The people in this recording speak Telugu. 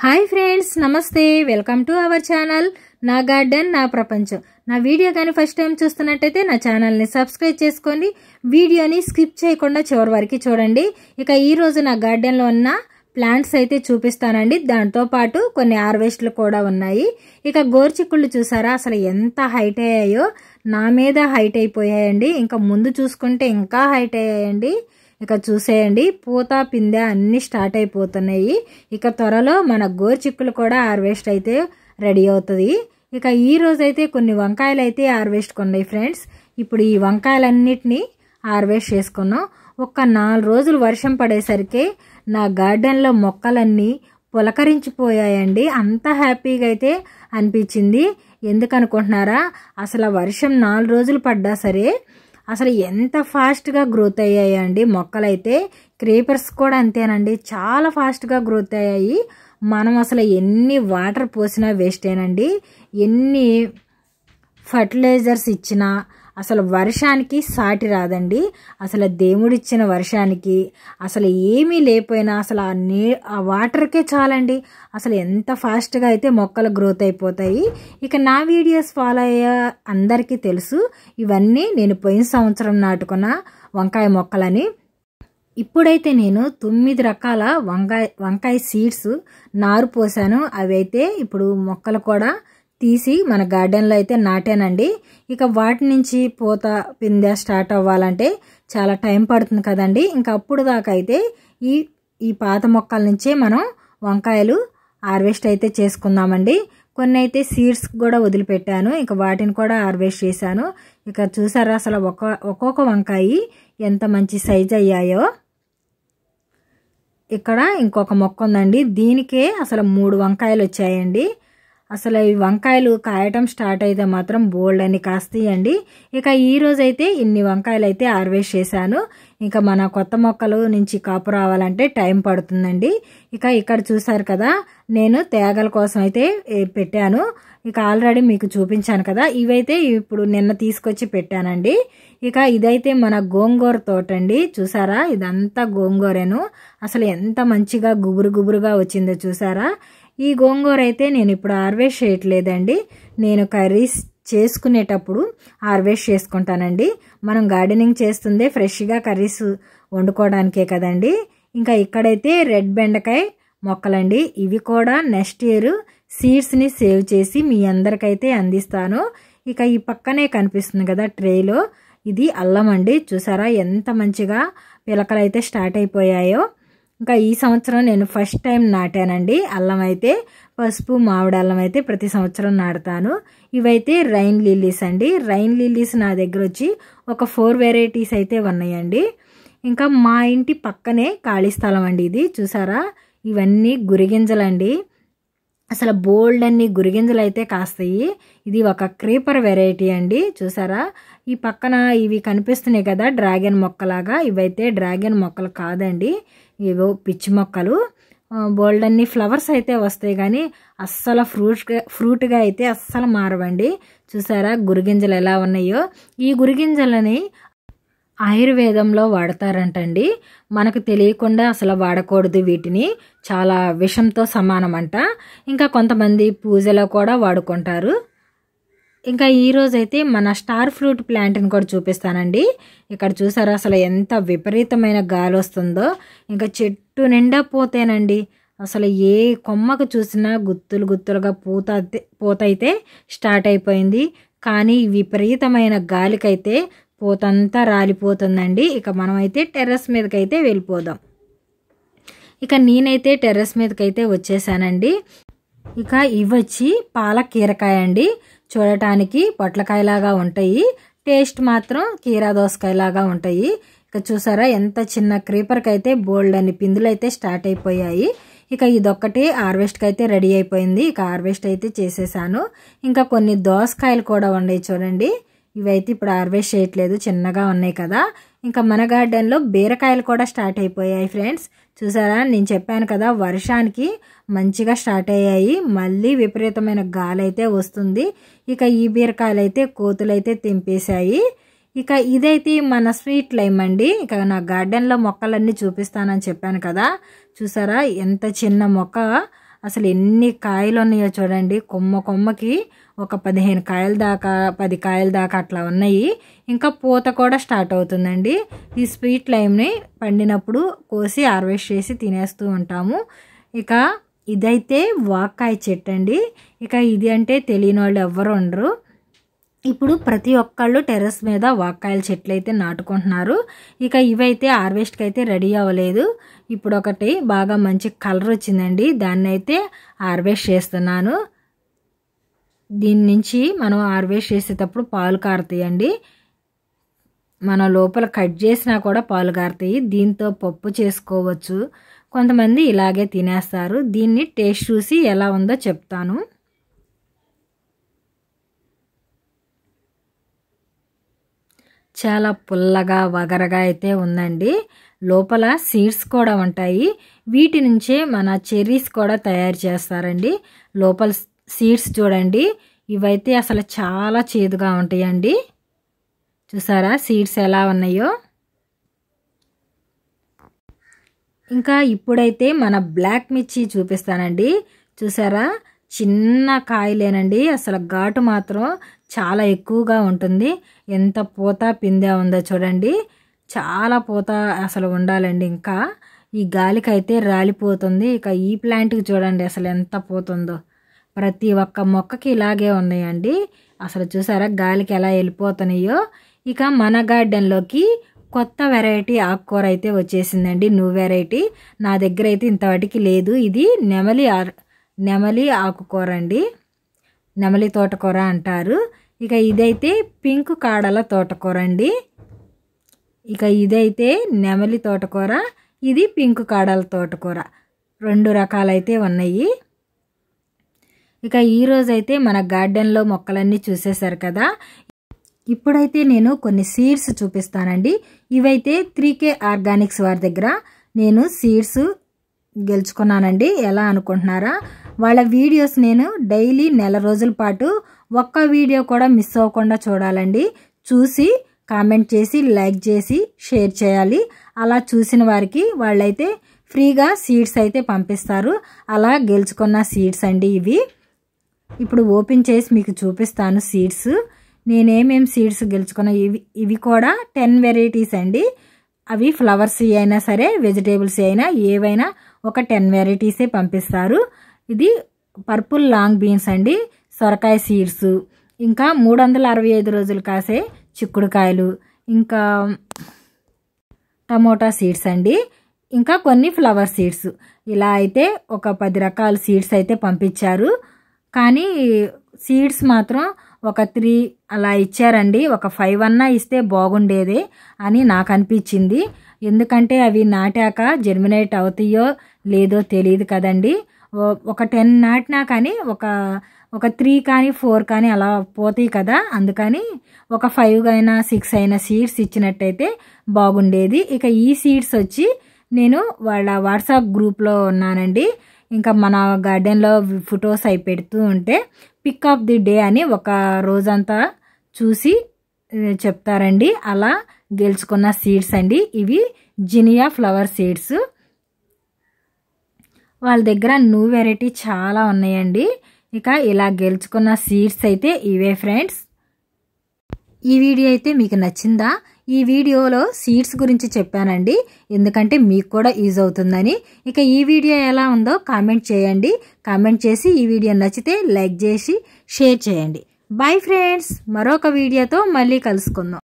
హాయ్ ఫ్రెండ్స్, నమస్తే. వెల్కమ్ టు అవర్ ఛానల్ నా గార్డెన్ నా ప్రపంచం. నా వీడియో కానీ ఫస్ట్ టైం చూస్తున్నట్టయితే నా ఛానల్ని సబ్స్క్రైబ్ చేసుకోండి. వీడియోని స్కిప్ చేయకుండా చివరి వరకు చూడండి. ఇక ఈరోజు నా గార్డెన్లో ఉన్న ప్లాంట్స్ అయితే చూపిస్తానండి. దాంతోపాటు కొన్ని హార్వెస్ట్లు కూడా ఉన్నాయి. ఇక గోర్చిక్కుళ్ళు చూసారా, అసలు ఎంత హైట్ అయ్యాయో, నా మీద హైట్ అయిపోయాయండి. ఇంకా ముందు చూసుకుంటే ఇంకా హైట్ అయ్యాయండి. ఇక చూసేయండి, పూత పిందె అన్నీ స్టార్ట్ అయిపోతున్నాయి. ఇక త్వరలో మన గోర్చిక్కులు కూడా హార్వెస్ట్ అయితే రెడీ అవుతుంది. ఇక ఈ రోజైతే కొన్ని వంకాయలు అయితే హార్వెస్ట్ కొన్నాయి ఫ్రెండ్స్. ఇప్పుడు ఈ వంకాయలన్నిటినీ హార్వెస్ట్ చేసుకున్నాం. ఒక్క 4 రోజులు వర్షం పడేసరికి నా గార్డెన్లో మొక్కలన్నీ పులకరించిపోయాయండి. అంత హ్యాపీగా అయితే అనిపించింది. ఎందుకనుకుంటున్నారా, అసలు వర్షం 4 రోజులు పడ్డా సరే అసలు ఎంత ఫాస్ట్గా గ్రోత్ అయ్యాయండి మొక్కలైతే. క్రీపర్స్ కూడా అంతేనండి, చాలా ఫాస్ట్గా గ్రోత్ అయ్యాయి. మనం అసలు ఎన్ని వాటర్ పోసినా వేస్టేనండి, ఎన్ని ఫర్టిలైజర్స్ ఇచ్చినా అసలు వర్షానికి సాటి రాదండి. అసలు దేవుడిచ్చిన వర్షానికి అసలు ఏమీ లేకపోయినా అసలు ఆ వాటర్కే చాలండి. అసలు ఎంత ఫాస్ట్గా అయితే మొక్కలు గ్రోత్ అయిపోతాయి. ఇక నా వీడియోస్ ఫాలో అయ్యే అందరికీ తెలుసు, ఇవన్నీ నేను పోయిన సంవత్సరం నాటుకున్న వంకాయ మొక్కలని. ఇప్పుడైతే నేను 9 రకాల వంకాయ సీడ్స్ నారు పోసాను. అవి అయితే ఇప్పుడు మొక్కలు కూడా తీసి మన గార్డెన్లో అయితే నాటానండి. ఇక వాటి నుంచి పూత పిందె స్టార్ట్ అవ్వాలంటే చాలా టైం పడుతుంది కదండి. ఇంకా అప్పుడు దాకా అయితే ఈ పాత మొక్కల నుంచే మనం వంకాయలు హార్వెస్ట్ అయితే చేసుకుందామండి. కొన్ని అయితే సీడ్స్ కూడా వదిలిపెట్టాను, ఇక వాటిని కూడా హార్వెస్ట్ చేశాను. ఇక చూసారా, అసలు ఒక్కొక్క వంకాయ ఎంత మంచి సైజ్ అయ్యాయో. ఇక్కడ ఇంకొక మొక్క ఉందండి, దీనికే అసలు 3 వంకాయలు వచ్చాయండి. అసలు ఈ వంకాయలు కాయటం స్టార్ట్ అయితే మాత్రం బోల్డ్ అని కాస్తాయండి. ఇక ఈ రోజైతే ఇన్ని వంకాయలు అయితే హార్వెస్ట్ చేశాను. ఇంకా మన కొత్త మొక్కలు నుంచి కాపు రావాలంటే టైం పడుతుందండి. ఇక ఇక్కడ చూసారు కదా, నేను తేగల కోసం అయితే పెట్టాను. ఇక ఆల్రెడీ మీకు చూపించాను కదా, ఇవైతే ఇప్పుడు నిన్న తీసుకొచ్చి పెట్టానండి. ఇక ఇదైతే మన గోంగూర తోట అండి. చూసారా, ఇదంతా గోంగూరేను. అసలు ఎంత మంచిగా గుబురుగా వచ్చిందో చూసారా. ఈ గోంగూర అయితే నేను ఇప్పుడు హార్వెస్ట్ చేయట్లేదండి, నేను కర్రీస్ చేసుకునేటప్పుడు హార్వెస్ట్ చేసుకుంటానండి. మనం గార్డెనింగ్ చేస్తుందే ఫ్రెష్గా కర్రీస్ వండుకోవడానికే కదండి. ఇంకా ఇక్కడైతే రెడ్ బెండకాయ మొక్కలండి. ఇవి కూడా నెక్స్ట్ ఇయర్ సీడ్స్ని సేవ్ చేసి మీ అందరికైతే అందిస్తాను. ఇక ఈ పక్కనే కనిపిస్తుంది కదా ట్రేలో, ఇది అల్లం అండి. చూసారా ఎంత మంచిగా పిలకలు అయితే స్టార్ట్ అయిపోయాయో. ఇంకా ఈ సంవత్సరం నేను ఫస్ట్ టైం నాటానండి అల్లం అయితే. పసుపు మామిడి అల్లం అయితే ప్రతి సంవత్సరం నాటుతాను. ఇవైతే రైన్ లిల్లీస్ అండి. రైన్ లిల్లీస్ నా దగ్గర వచ్చి ఒక 4 వెరైటీస్ అయితే ఉన్నాయండి. ఇంకా మా ఇంటి పక్కనే ఖాళీ స్థలం అండి ఇది. చూసారా, ఇవన్నీ గురిగింజలండి. అసలు బోల్డ్ అన్ని గురిగింజలు అయితే కాస్తాయి. ఇది ఒక క్రీపర్ వెరైటీ అండి. చూసారా, ఈ పక్కన ఇవి కనిపిస్తున్నాయి కదా డ్రాగన్ మొక్కలాగా, ఇవైతే డ్రాగన్ మొక్కలు కాదండి, ఇవో పిచ్చి మొక్కలు. బోల్డ్ అన్ని ఫ్లవర్స్ అయితే వస్తాయి కానీ అస్సలు ఫ్రూట్గా అయితే అస్సలు మారవండి. చూసారా గురిగింజలు ఎలా ఉన్నాయో. ఈ గురిగింజలని ఆయుర్వేదంలో వాడతారంటండి, మనకు తెలియకుండా అసలు వాడకూడదు వీటిని, చాలా విషంతో సమానమంట. ఇంకా కొంతమంది పూజలో కూడా వాడుకుంటారు. ఇంకా ఈరోజైతే మన స్టార్ ఫ్రూట్ ప్లాంట్ని కూడా చూపిస్తానండి. ఇక్కడ చూసారా, అసలు ఎంత విపరీతమైన గాలి వస్తుందో. ఇంకా చెట్టు నిండా పోతేనండి, అసలు ఏ కొమ్మకు చూసినా గుత్తులుగా పూత అయితే స్టార్ట్ అయిపోయింది. కానీ విపరీతమైన గాలికైతే పూతంతా రాలిపోతుందండి. ఇక మనమైతే టెర్రస్ మీదకైతే వెళ్ళిపోదాం. ఇక నేనైతే టెర్రస్ మీదకైతే వచ్చేసానండి. ఇక ఇవి వచ్చి పాల కీరకాయ అండి. చూడటానికి పొట్లకాయలాగా ఉంటాయి, టేస్ట్ మాత్రం కీరా దోసకాయలాగా ఉంటాయి. ఇక చూసారా ఎంత చిన్న క్రీపర్కి అయితే బోల్డ్ అని పిందులు అయితే స్టార్ట్ అయిపోయాయి. ఇక ఇదొక్కటి హార్వెస్ట్కి అయితే రెడీ అయిపోయింది. ఇక హార్వెస్ట్ అయితే చేసేసాను. ఇంకా కొన్ని దోసకాయలు కూడా ఉన్నాయి చూడండి, ఇవైతే ఇప్పుడు హార్వెస్ట్ చేయట్లేదు, చిన్నగా ఉన్నాయి కదా. ఇంకా మన గార్డెన్లో బీరకాయలు కూడా స్టార్ట్ అయిపోయాయి ఫ్రెండ్స్. చూసారా, నేను చెప్పాను కదా వర్షానికి మంచిగా స్టార్ట్ అయ్యాయి, మళ్ళీ విపరీతమైన గాలి అయితే వస్తుంది. ఇక ఈ బీరకాయలు అయితే కోతులైతే తెంపేశాయి. ఇక ఇదైతే మన స్వీట్ లైమ్ అండి. ఇక నా గార్డెన్లో మొక్కలన్నీ చూపిస్తానని చెప్పాను కదా, చూసారా ఎంత చిన్న మొక్క అసలు ఎన్ని కాయలు ఉన్నాయో చూడండి. కొమ్మకి ఒక 15 కాయల దాకా 10 కాయల దాకా అట్లా ఉన్నాయి. ఇంకా పూత కూడా స్టార్ట్ అవుతుందండి. ఈ స్వీట్ లైమ్ని పండినప్పుడు కోసి హార్వెస్ట్ చేసి తినేస్తూ ఉంటాము. ఇక ఇదైతే వాక్కాయ చెట్టు అండి. ఇక ఇది అంటే తెలియని వాళ్ళు ఎవ్వరు ఉండరు. ఇప్పుడు ప్రతి ఒక్కళ్ళు టెర్రస్ మీద వాక్కాయల చెట్లు అయితే నాటుకుంటున్నారు. ఇక ఇవైతే హార్వెస్ట్కి అయితే రెడీ అవ్వలేదు. ఇప్పుడు ఒకటి బాగా మంచి కలర్ వచ్చిందండి, దాన్ని అయితే హార్వెస్ట్ చేస్తున్నాను. దీని నుంచి మనం హార్వెస్ట్ చేసేటప్పుడు పాలు కారుతాయండి. మనం లోపల కట్ చేసినా కూడా పాలు కారుతాయి. దీంతో పప్పు చేసుకోవచ్చు. కొంతమంది ఇలాగే తినేస్తారు. దీన్ని టేస్ట్ చూసి ఎలా ఉందో చెప్తాను. చాలా పుల్లగా వగరగా అయితే ఉందండి. లోపల సీడ్స్ కూడా ఉంటాయి. వీటి నుంచే మన చెర్రీస్ కూడా తయారు చేస్తారండి. లోపల సీడ్స్ చూడండి, ఇవైతే అసలు చాలా చేదుగా ఉంటాయండి. చూసారా సీడ్స్ ఎలా ఉన్నాయో. ఇంకా ఇప్పుడైతే మన బ్లాక్ మిర్చి చూపిస్తానండి. చూసారా చిన్న కాయలేనండి, అసలు ఘాటు మాత్రం చాలా ఎక్కువగా ఉంటుంది. ఎంత పూత పిందె ఉందో చూడండి, చాలా పూత అసలు ఉండాలండి. ఇంకా ఈ గాలికి అయితే రాలిపోతుంది. ఇక ఈ ప్లాంట్కి చూడండి అసలు ఎంత పోతుందో. ప్రతి ఒక్క మొక్కకి ఇలాగే ఉన్నాయండి. అసలు చూసారా గాలికి ఎలా వెళ్ళిపోతున్నాయో. ఇక మన గార్డెన్లోకి కొత్త వెరైటీ ఆకుకూర అయితే వచ్చేసిందండి, న్యూ వెరైటీ. నా దగ్గర అయితే ఇంతవాటికి లేదు. ఇది నెమలి ఆకుకూర అండి, నెమలి తోటకూర అంటారు. ఇక ఇదైతే పింక్ కాడల తోటకూర అండి. ఇక ఇదైతే నెమలి తోటకూర, ఇది పింక్ కాడల తోటకూర, 2 రకాలైతే ఉన్నాయి. ఇక ఈరోజైతే మన గార్డెన్లో మొక్కలన్నీ చూసేశారు కదా. ఇప్పుడైతే నేను కొన్ని సీడ్స్ చూపిస్తానండి. ఇవైతే 3K ఆర్గానిక్స్ వారి దగ్గర నేను సీడ్స్ గెలుచుకున్నానండి. ఎలా అనుకుంటున్నారా, వాళ్ళ వీడియోస్ నేను డైలీ నెల రోజుల పాటు ఒక్క వీడియో కూడా మిస్ అవ్వకుండా చూడాలండి. చూసి కామెంట్ చేసి లైక్ చేసి షేర్ చేయాలి. అలా చూసిన వారికి వాళ్ళైతే ఫ్రీగా సీడ్స్ అయితే పంపిస్తారు. అలా గెలుచుకున్న సీడ్స్ అండి ఇవి. ఇప్పుడు ఓపెన్ చేసి మీకు చూపిస్తాను సీడ్స్. నేనేమేం సీడ్స్ గెలుచుకున్నా ఇవి కూడా 10 వెరైటీస్ అండి. అవి ఫ్లవర్స్ అయినా సరే వెజిటేబుల్స్ అయినా ఏవైనా ఒక 10 వెరైటీసే పంపిస్తారు. ఇది పర్పుల్ లాంగ్ బీన్స్ అండి, సొరకాయ సీడ్స్, ఇంకా 365 రోజులు కాసే చిక్కుడుకాయలు, ఇంకా టమోటా సీడ్స్ అండి, ఇంకా కొన్ని ఫ్లవర్ సీడ్స్. ఇలా అయితే ఒక 10 రకాల సీడ్స్ అయితే పంపించారు. కానీ సీడ్స్ మాత్రం ఒక 3 అలా ఇచ్చారండి. ఒక 5 అన్నా ఇస్తే బాగుండేదే అని నాకు అనిపించింది. ఎందుకంటే అవి నాటాక జర్మినేట్ అవుతాయో లేదో తెలియదు కదండి. ఒక 10 నాటినా కానీ ఒక 3 కానీ 4 కానీ అలా పోతాయి కదా. అందుకని ఒక 5 అయినా 6 అయినా సీడ్స్ ఇచ్చినట్టయితే బాగుండేది. ఇక ఈ సీడ్స్ వచ్చి నేను వాళ్ళ వాట్సాప్ గ్రూప్లో ఉన్నానండి. ఇంకా మన గార్డెన్లో ఫొటోస్ అవి పెడుతూ ఉంటే పిక్ ఆఫ్ ది డే అని ఒక రోజంతా చూసి చెప్తారండి. అలా గెలుచుకున్న సీడ్స్ అండి ఇవి, జినియా ఫ్లవర్ సీడ్స్. వాళ్ళ దగ్గర న్యూ వెరైటీ చాలా ఉన్నాయండి. ఇక ఇలా గెలుచుకున్న సీడ్స్ అయితే ఇవే ఫ్రెండ్స్. ఈ వీడియో అయితే మీకు నచ్చిందా? ఈ వీడియోలో సీడ్స్ గురించి చెప్పానండి, ఎందుకంటే మీకు కూడా యూజ్ అవుతుందని. ఇక ఈ వీడియో ఎలా ఉందో కామెంట్ చేయండి. కామెంట్ చేసి ఈ వీడియో నచ్చితే లైక్ చేసి షేర్ చేయండి. బాయ్ ఫ్రెండ్స్, మరొక వీడియోతో మళ్ళీ కలుసుకుందాం.